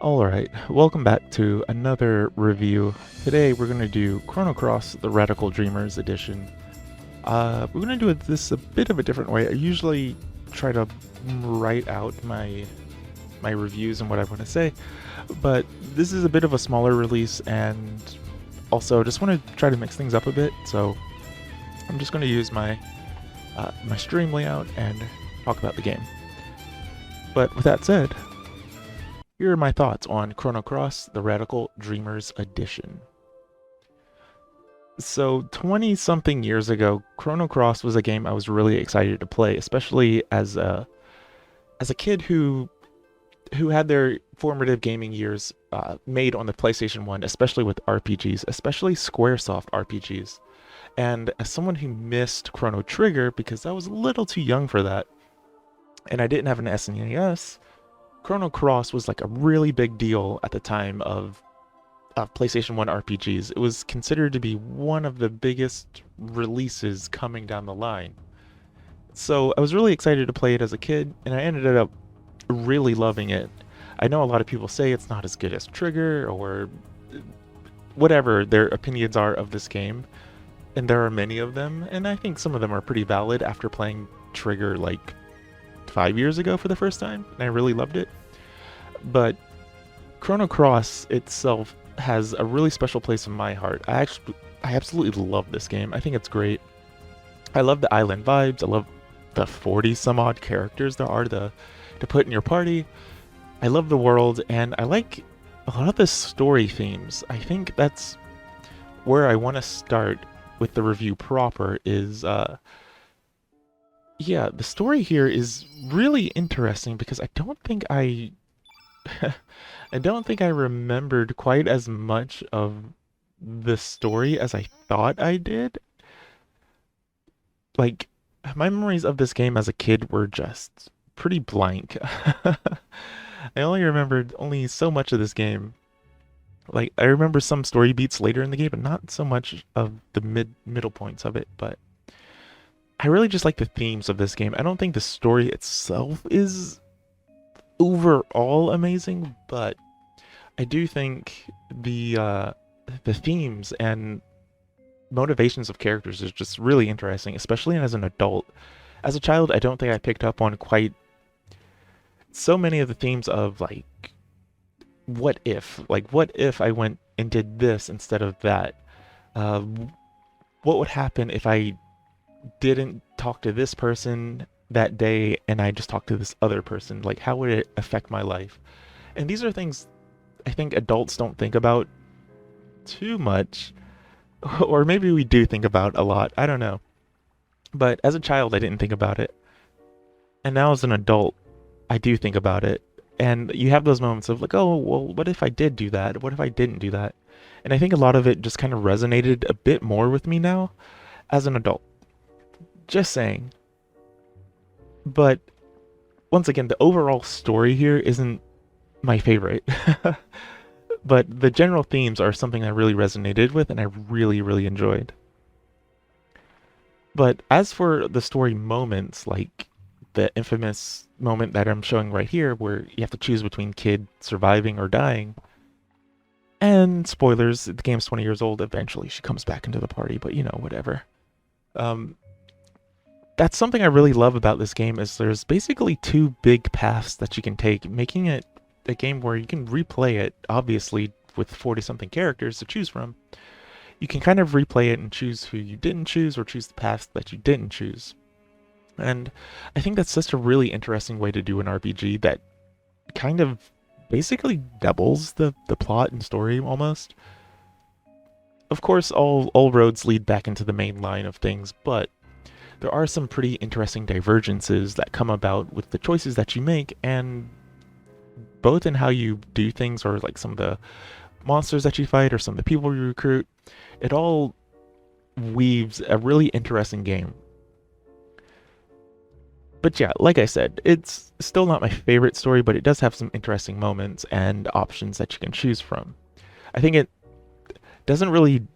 Alright, welcome back to another review. Today we're going to do Chrono Cross, the Radical Dreamers edition. We're going to do this a bit of a different way. I usually try to write out my reviews and what I want to say, but this is a bit of a smaller release, and also just want to try to mix things up a bit, so I'm just going to use my stream layout and talk about the game. But with that said, here are my thoughts on Chrono Cross, the Radical Dreamers Edition. So 20-something years ago, Chrono Cross was a game I was really excited to play, especially as a kid who had their formative gaming years made on the PlayStation 1, especially with RPGs, especially Squaresoft RPGs. And as someone who missed Chrono Trigger because I was a little too young for that, and I didn't have an SNES, Chrono Cross was like a really big deal at the time of PlayStation 1 RPGs. It was considered to be one of the biggest releases coming down the line. So I was really excited to play it as a kid, and I ended up really loving it. I know a lot of people say it's not as good as Trigger, or whatever their opinions are of this game, and there are many of them, and I think some of them are pretty valid after playing Trigger like 5 years ago for the first time, and I really loved it. But Chrono Cross itself has a really special place in my heart. I absolutely love this game. I think it's great. I love the island vibes. I love the 40 some odd characters there are to put in your party. I love the world, and I like a lot of the story themes. I think that's where I want to start with the review proper is yeah, the story here is really interesting because I don't think I remembered quite as much of the story as I thought I did. Like, my memories of this game as a kid were just pretty blank. I only remembered only so much of this game. Like, I remember some story beats later in the game, but not so much of the middle points of it, but I really just like the themes of this game. I don't think the story itself is overall amazing, but I do think the themes and motivations of characters is just really interesting, especially as an adult. As a child, I don't think I picked up on quite so many of the themes of like what if I went and did this instead of that? What would happen if I didn't talk to this person that day and I just talked to this other person? Like, how would it affect my life? And these are things I think adults don't think about too much, or maybe we do think about a lot. I don't know. But as a child, I didn't think about it. And now as an adult, I do think about it. And you have those moments of like, oh, well, what if I did do that? What if I didn't do that? And I think a lot of it just kind of resonated a bit more with me now as an adult. Just saying. But once again, the overall story here isn't my favorite. But the general themes are something I really resonated with and I really, really enjoyed. But as for the story moments, like the infamous moment that I'm showing right here, where you have to choose between Kid surviving or dying, and spoilers, the game's 20 years old, eventually she comes back into the party, but you know, whatever. That's something I really love about this game, is there's basically two big paths that you can take, making it a game where you can replay it, obviously with 40-something characters to choose from. You can kind of replay it and choose who you didn't choose, or choose the path that you didn't choose. And I think that's just a really interesting way to do an RPG that kind of basically doubles the plot and story almost. Of course, all roads lead back into the main line of things, but there are some pretty interesting divergences that come about with the choices that you make, and both in how you do things, or like some of the monsters that you fight, or some of the people you recruit. It all weaves a really interesting game. But yeah, like I said, it's still not my favorite story, but it does have some interesting moments and options that you can choose from. I think it doesn't really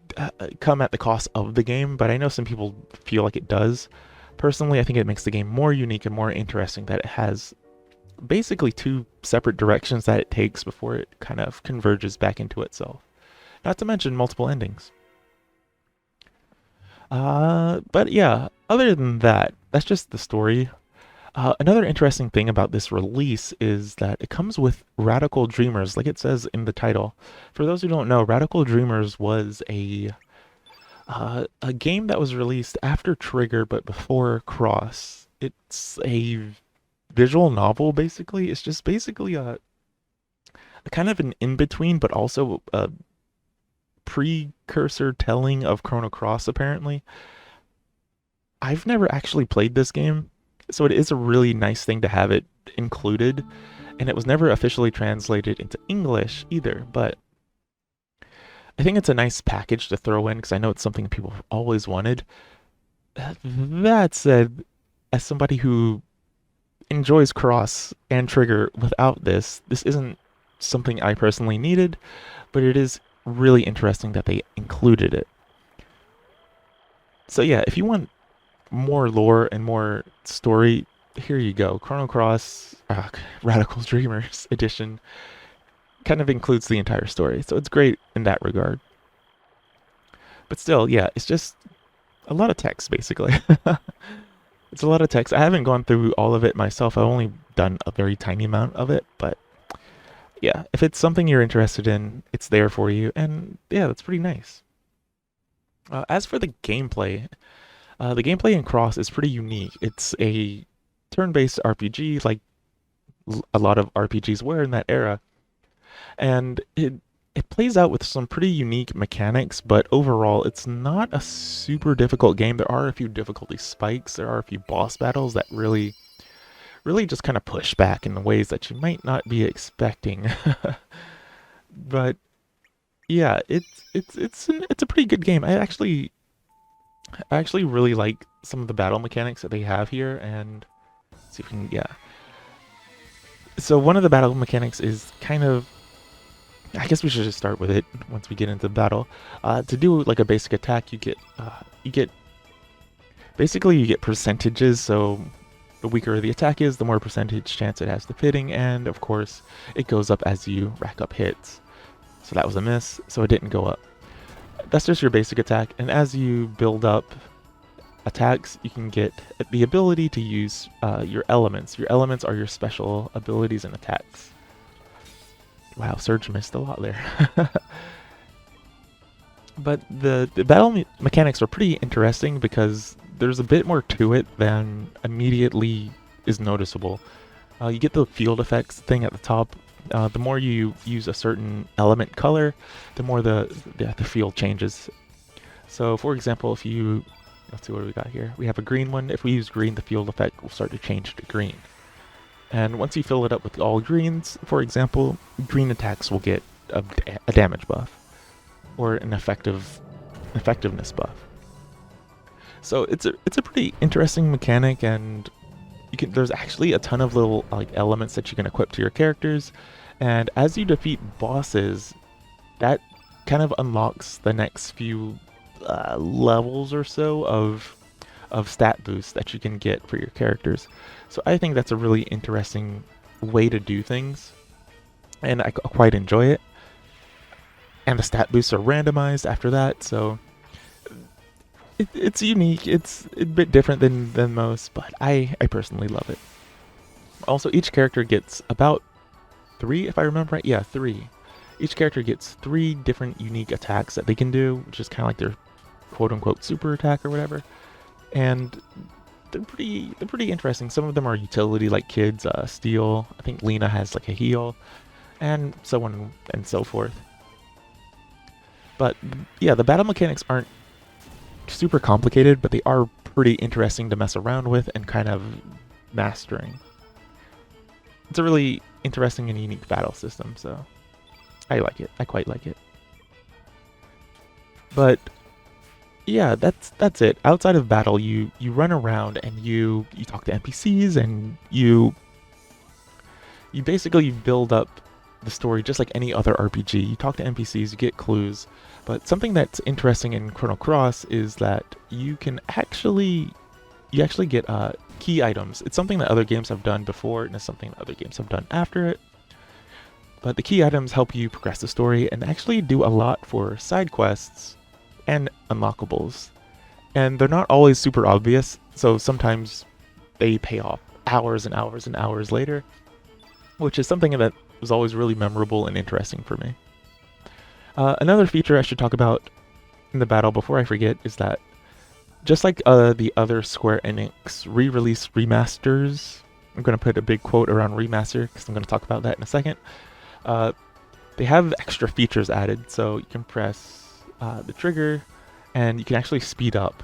come at the cost of the game, but I know some people feel like it does. Personally, I think it makes the game more unique and more interesting that it has basically two separate directions that it takes before it kind of converges back into itself. Not to mention multiple endings. But yeah, other than that, that's just the story. Another interesting thing about this release is that it comes with Radical Dreamers, like it says in the title. For those who don't know, Radical Dreamers was a game that was released after Trigger but before Cross. It's a visual novel, basically. It's just basically a kind of an in-between, but also a precursor telling of Chrono Cross, apparently. I've never actually played this game, so it is a really nice thing to have it included, and it was never officially translated into English either, but I think it's a nice package to throw in because I know it's something people have always wanted. That said, as somebody who enjoys Cross and Trigger without this, this isn't something I personally needed, but it is really interesting that they included it. So yeah, if you want more lore and more story, here you go. Chrono Cross Radical Dreamers Edition kind of includes the entire story, so it's great in that regard. But still, yeah, it's just a lot of text, basically. It's a lot of text. I haven't gone through all of it myself. I've only done a very tiny amount of it, but yeah, if it's something you're interested in, it's there for you, and yeah, that's pretty nice. As for the gameplay in Cross is pretty unique. It's a turn-based RPG, like a lot of RPGs were in that era, and it plays out with some pretty unique mechanics, but overall, it's not a super difficult game. There are a few difficulty spikes. There are a few boss battles that really just kind of push back in ways that you might not be expecting. But yeah, it's a pretty good game. I actually really like some of the battle mechanics that they have here, and let's see if we can, yeah. So one of the battle mechanics is kind of, I guess we should just start with it once we get into battle. To do like a basic attack, you get basically you get percentages. So the weaker the attack is, the more percentage chance it has of hitting, and of course it goes up as you rack up hits. So that was a miss, so it didn't go up. That's just your basic attack, and as you build up attacks, you can get the ability to use your elements. Your elements are your special abilities and attacks. Wow, Surge missed a lot there. But the battle mechanics are pretty interesting because there's a bit more to it than immediately is noticeable. You get the field effects thing at the top. The more you use a certain element color, the more the field changes. So for example, if you, let's see what we got here. We have a green one. If we use green, the field effect will start to change to green. And once you fill it up with all greens, for example, green attacks will get a damage buff or an effectiveness buff. So it's a pretty interesting mechanic, and there's actually a ton of little like elements that you can equip to your characters, and as you defeat bosses, that kind of unlocks the next few levels or so of stat boosts that you can get for your characters. So I think that's a really interesting way to do things, and I quite enjoy it. And the stat boosts are randomized after that, so it's unique. It's a bit different than most, but I personally love it. Also, each character gets about 3, if I remember right. Yeah, 3. Each character gets 3 different unique attacks that they can do, which is kind of like their quote-unquote super attack or whatever. And they're pretty interesting. Some of them are utility, like Kid's Steel. I think Lena has like a heal, and so on and so forth. But yeah, the battle mechanics aren't super complicated, but they are pretty interesting to mess around with and kind of mastering. It's a really interesting and unique battle system, so I like it. I quite like it. But yeah, that's it. Outside of battle, you run around and you talk to NPCs, and you basically build up the story just like any other RPG. You talk to NPCs, you get clues, but something that's interesting in Chrono Cross is that you actually get key items. It's something that other games have done before, and it's something that other games have done after it. But the key items help you progress the story and actually do a lot for side quests and unlockables. And they're not always super obvious, so sometimes they pay off hours and hours and hours later, which is something that was always really memorable and interesting for me. Another feature I should talk about in the battle before I forget is that just like the other Square Enix re-release remasters, I'm going to put a big quote around remaster because I'm going to talk about that in a second. They have extra features added, so you can press the trigger and you can actually speed up.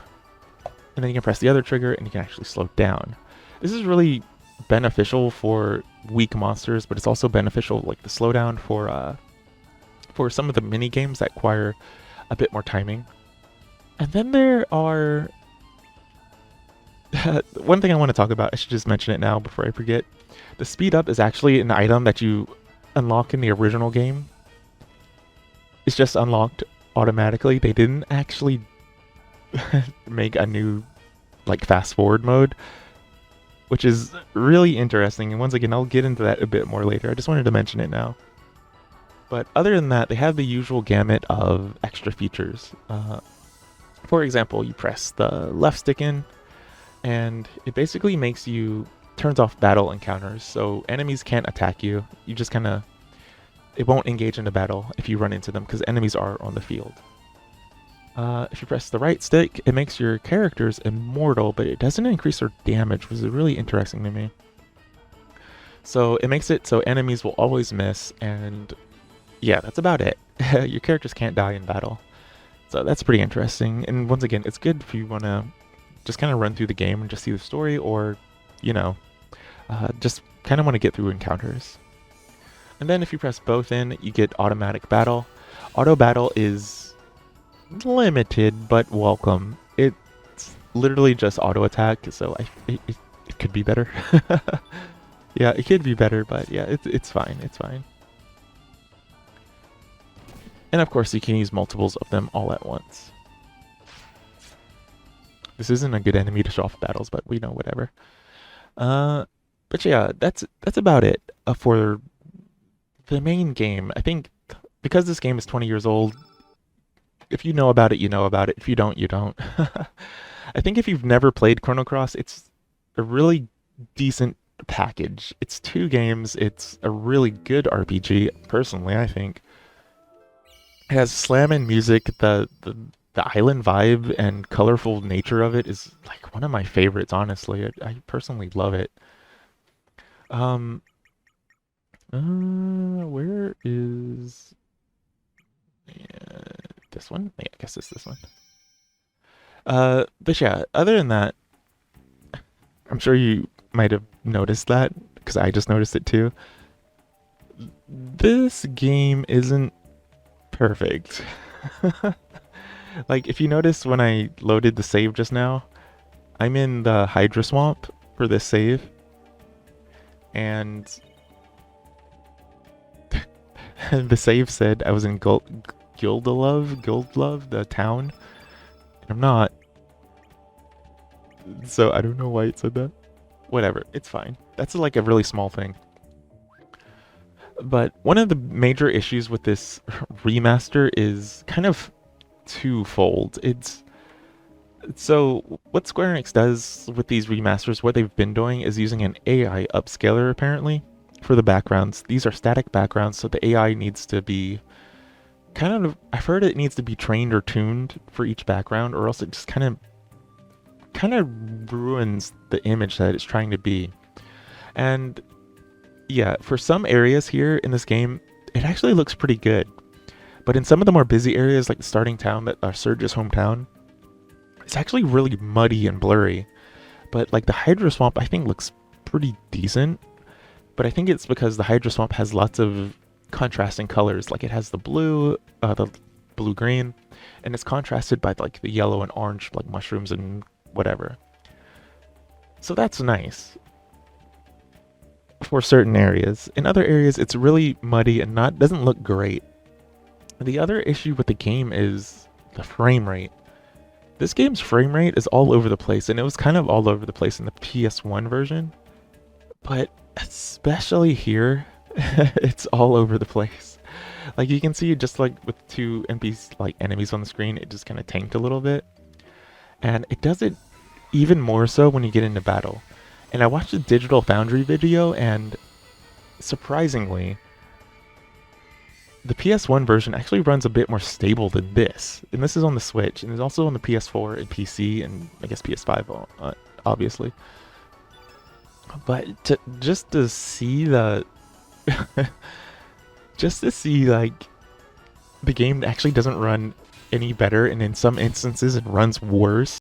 And then you can press the other trigger and you can actually slow down. This is really beneficial for weak monsters, but it's also beneficial, like the slowdown, for some of the mini games that require a bit more timing. And then there are one thing I want to talk about. I should just mention it now before I forget. The speed up is actually an item that you unlock in the original game. It's just unlocked automatically. They didn't actually make a new like fast forward mode, which is really interesting. And once again, I'll get into that a bit more later. I just wanted to mention it now. But other than that, they have the usual gamut of extra features. For example, you press the left stick in, and it basically turns off battle encounters. So enemies can't attack you. You just it won't engage in a battle if you run into them because enemies are on the field. If you press the right stick, it makes your characters immortal, but it doesn't increase their damage, which is really interesting to me. So it makes it so enemies will always miss, and yeah, that's about it. Your characters can't die in battle. So that's pretty interesting. And once again, it's good if you want to just kind of run through the game and just see the story, or, just kind of want to get through encounters. And then if you press both in, you get automatic battle. Auto battle is limited, but welcome. It's literally just auto attack, so it could be better. Yeah, it could be better, but yeah, it's fine. It's fine. And of course, you can use multiples of them all at once. This isn't a good enemy to show off battles, but we know whatever. But yeah, that's about it for the main game. I think because this game is 20 years old, if you know about it, you know about it. If you don't, you don't. I think if you've never played Chrono Cross, it's a really decent package. It's 2 games. It's a really good RPG, personally, I think. It has slamming music. The island vibe and colorful nature of it is like one of my favorites, honestly. I personally love it. Where is this one? Yeah, I guess it's this one. But yeah, other than that, I'm sure you might have noticed that because I just noticed it too. This game isn't perfect. Like, if you notice when I loaded the save just now, I'm in the Hydra Swamp for this save. And the save said I was in Guildlove, the town. And I'm not. So I don't know why it said that. Whatever, it's fine. That's like a really small thing. But one of the major issues with this remaster is kind of twofold. So what Square Enix does with these remasters, what they've been doing is using an AI upscaler apparently for the backgrounds. These are static backgrounds, so the AI needs to be I've heard it needs to be trained or tuned for each background, or else it just kind of ruins the image that it's trying to be. And yeah, for some areas here in this game, it actually looks pretty good. But in some of the more busy areas, like the starting town, that are Surge's hometown, it's actually really muddy and blurry. But like the Hydra Swamp, I think looks pretty decent. But I think it's because the Hydra Swamp has lots of contrasting colors. Like it has the blue-green, and it's contrasted by like the yellow and orange, like mushrooms and whatever. So that's nice for certain areas. In other areas, it's really muddy and doesn't look great. The other issue with the game is the frame rate. This game's frame rate is all over the place, and it was kind of all over the place in the PS1 version, but especially here, it's all over the place. Like you can see, just like with two enemies on the screen, it just kind of tanked a little bit, and it does it even more so when you get into battle. And I watched a Digital Foundry video, and surprisingly, the PS1 version actually runs a bit more stable than this. And this is on the Switch, and it's also on the PS4 and PC, and I guess PS5, obviously. But just to see the... just to see, like, the game actually doesn't run any better, and in some instances it runs worse